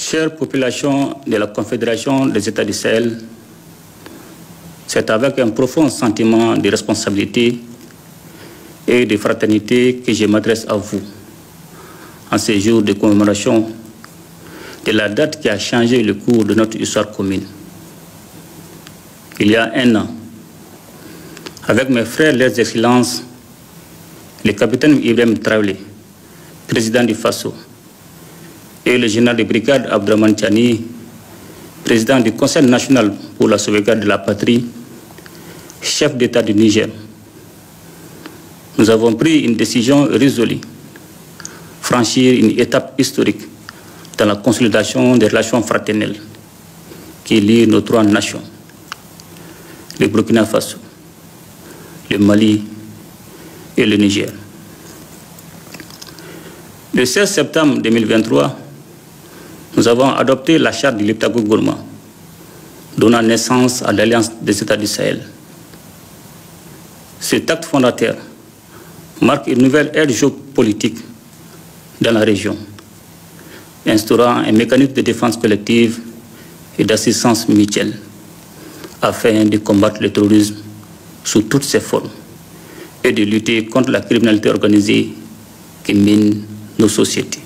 Chère population de la Confédération des États du Sahel, c'est avec un profond sentiment de responsabilité et de fraternité que je m'adresse à vous en ces jours de commémoration de la date qui a changé le cours de notre histoire commune. Il y a un an, avec mes frères, leurs excellences, le capitaine Ibrahim Traoré, président du Faso, et le général de brigade Abdraman Tiani, président du Conseil national pour la sauvegarde de la patrie, chef d'État du Niger, nous avons pris une décision résolue, franchir une étape historique dans la consolidation des relations fraternelles qui lient nos trois nations, le Burkina Faso, le Mali et le Niger. Le 16 septembre 2023, nous avons adopté la charte du Liptako-Gourma, donnant naissance à l'Alliance des États du Sahel. Cet acte fondateur marque une nouvelle ère géopolitique dans la région, instaurant un mécanisme de défense collective et d'assistance mutuelle afin de combattre le terrorisme sous toutes ses formes et de lutter contre la criminalité organisée qui mine nos sociétés.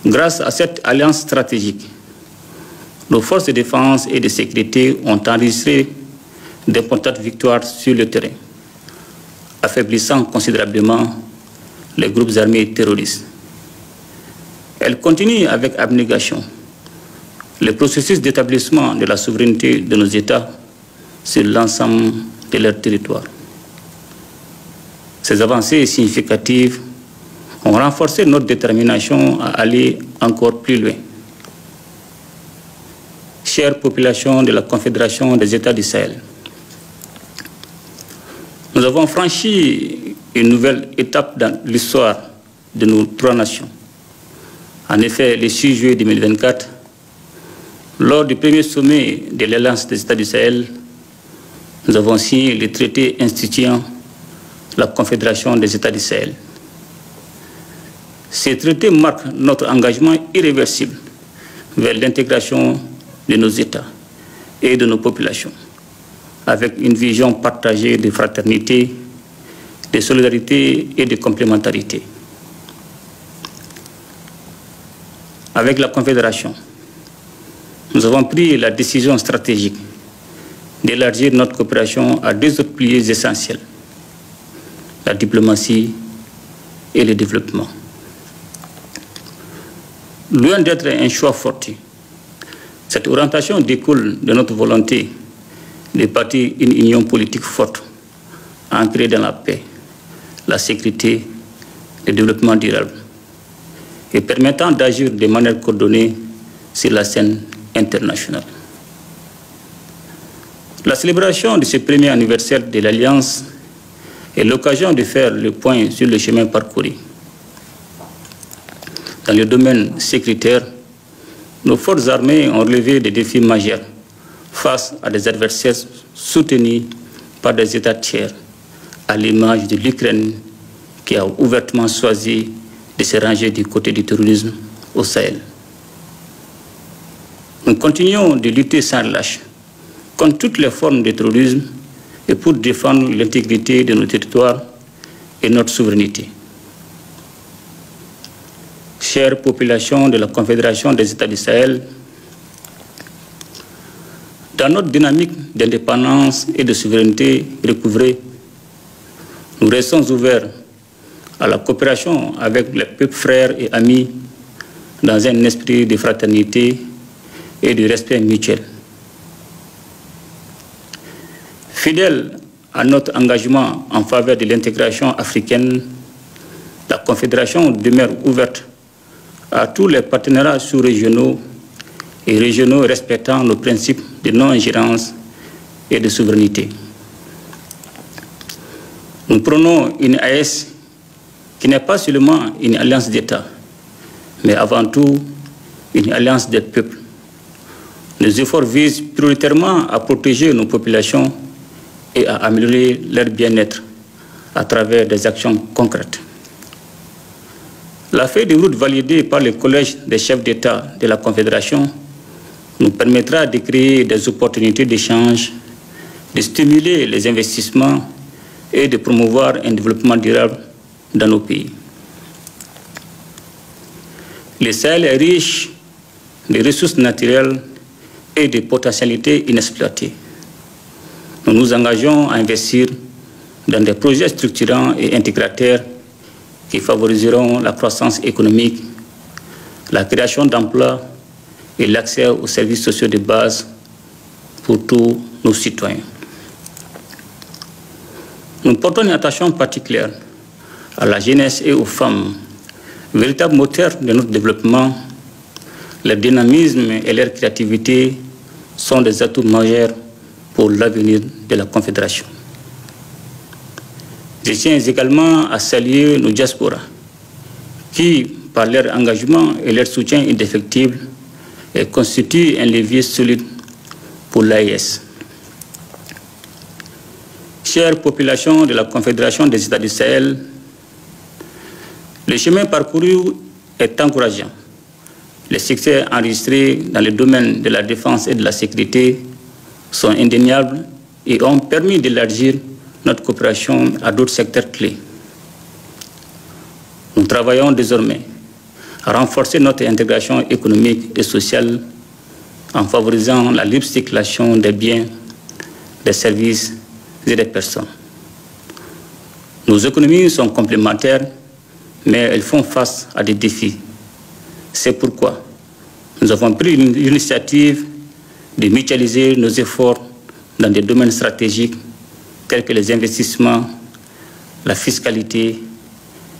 Grâce à cette alliance stratégique, nos forces de défense et de sécurité ont enregistré d'importantes victoires sur le terrain, affaiblissant considérablement les groupes armés terroristes. Elles continuent avec abnégation le processus d'établissement de la souveraineté de nos États sur l'ensemble de leur territoire. Ces avancées significatives ont renforcé notre détermination à aller encore plus loin. Chère population de la Confédération des États du Sahel, nous avons franchi une nouvelle étape dans l'histoire de nos trois nations. En effet, le 6 juillet 2024, lors du premier sommet de l'Alliance des États du Sahel, nous avons signé le traité instituant la Confédération des États du Sahel. Ce traité marque notre engagement irréversible vers l'intégration de nos États et de nos populations, avec une vision partagée de fraternité, de solidarité et de complémentarité. Avec la Confédération, nous avons pris la décision stratégique d'élargir notre coopération à deux autres piliers essentiels, la diplomatie et le développement. Loin d'être un choix fortuit, cette orientation découle de notre volonté de bâtir une union politique forte, ancrée dans la paix, la sécurité, le développement durable, et permettant d'agir de manière coordonnée sur la scène internationale. La célébration de ce premier anniversaire de l'Alliance est l'occasion de faire le point sur le chemin parcouru. Dans le domaine sécuritaire, nos forces armées ont relevé des défis majeurs face à des adversaires soutenus par des États tiers, à l'image de l'Ukraine qui a ouvertement choisi de se ranger du côté du terrorisme au Sahel. Nous continuons de lutter sans relâche contre toutes les formes de terrorisme et pour défendre l'intégrité de nos territoires et notre souveraineté. Chère population de la Confédération des États du Sahel, dans notre dynamique d'indépendance et de souveraineté recouvrée, nous restons ouverts à la coopération avec les peuples frères et amis dans un esprit de fraternité et de respect mutuel. Fidèle à notre engagement en faveur de l'intégration africaine, la Confédération demeure ouverte à tous les partenariats sous-régionaux et régionaux respectant nos principes de non-ingérence et de souveraineté. Nous prenons une AES qui n'est pas seulement une alliance d'États, mais avant tout une alliance des peuples. Nos efforts visent prioritairement à protéger nos populations et à améliorer leur bien-être à travers des actions concrètes. La feuille de route validée par le Collège des chefs d'État de la Confédération nous permettra de créer des opportunités d'échange, de stimuler les investissements et de promouvoir un développement durable dans nos pays. Le Sahel est riche de ressources naturelles et de potentialités inexploitées. Nous nous engageons à investir dans des projets structurants et intégrateurs qui favoriseront la croissance économique, la création d'emplois et l'accès aux services sociaux de base pour tous nos citoyens. Nous portons une attention particulière à la jeunesse et aux femmes, véritables moteurs de notre développement. Leur dynamisme et leur créativité sont des atouts majeurs pour l'avenir de la Confédération. Je tiens également à saluer nos diasporas qui, par leur engagement et leur soutien indéfectible, constituent un levier solide pour l'AES. Chère population de la Confédération des États du Sahel, le chemin parcouru est encourageant. Les succès enregistrés dans le domaine de la défense et de la sécurité sont indéniables et ont permis d'élargir notre coopération à d'autres secteurs clés. Nous travaillons désormais à renforcer notre intégration économique et sociale en favorisant la libre circulation des biens, des services et des personnes. Nos économies sont complémentaires, mais elles font face à des défis. C'est pourquoi nous avons pris l'initiative de mutualiser nos efforts dans des domaines stratégiques tels que les investissements, la fiscalité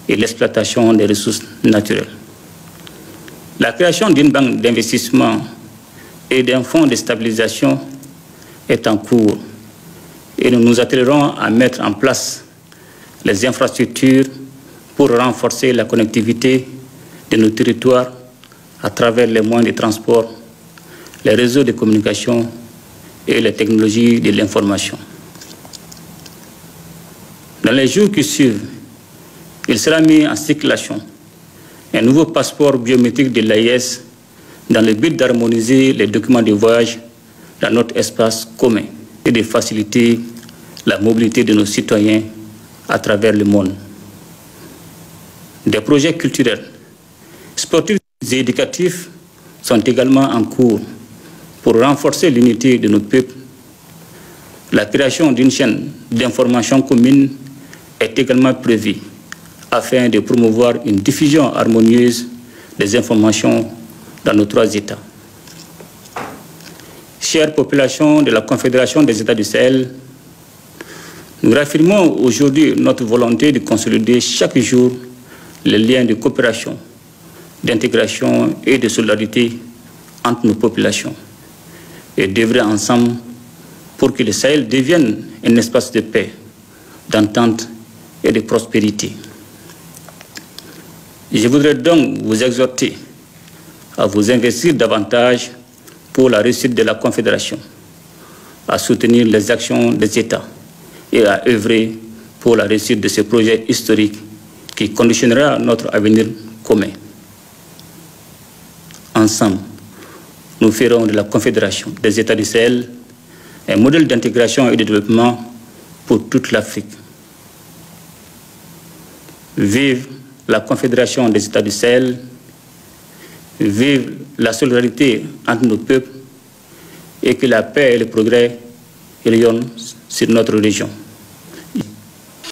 et l'exploitation des ressources naturelles. La création d'une banque d'investissement et d'un fonds de stabilisation est en cours et nous nous attellerons à mettre en place les infrastructures pour renforcer la connectivité de nos territoires à travers les moyens de transport, les réseaux de communication et les technologies de l'information. Dans les jours qui suivent, il sera mis en circulation un nouveau passeport biométrique de l'AES dans le but d'harmoniser les documents de voyage dans notre espace commun et de faciliter la mobilité de nos citoyens à travers le monde. Des projets culturels, sportifs et éducatifs sont également en cours pour renforcer l'unité de nos peuples. La création d'une chaîne d'information commune est également prévue afin de promouvoir une diffusion harmonieuse des informations dans nos trois États. Chère population de la Confédération des États du Sahel, nous réaffirmons aujourd'hui notre volonté de consolider chaque jour les liens de coopération, d'intégration et de solidarité entre nos populations et d'œuvrer ensemble pour que le Sahel devienne un espace de paix, d'entente et de prospérité. Je voudrais donc vous exhorter à vous investir davantage pour la réussite de la Confédération, à soutenir les actions des États et à œuvrer pour la réussite de ce projet historique qui conditionnera notre avenir commun. Ensemble, nous ferons de la Confédération des États du Sahel un modèle d'intégration et de développement pour toute l'Afrique. Vive la Confédération des États du Sahel, vive la solidarité entre nos peuples et que la paix et le progrès rayonnent sur notre région.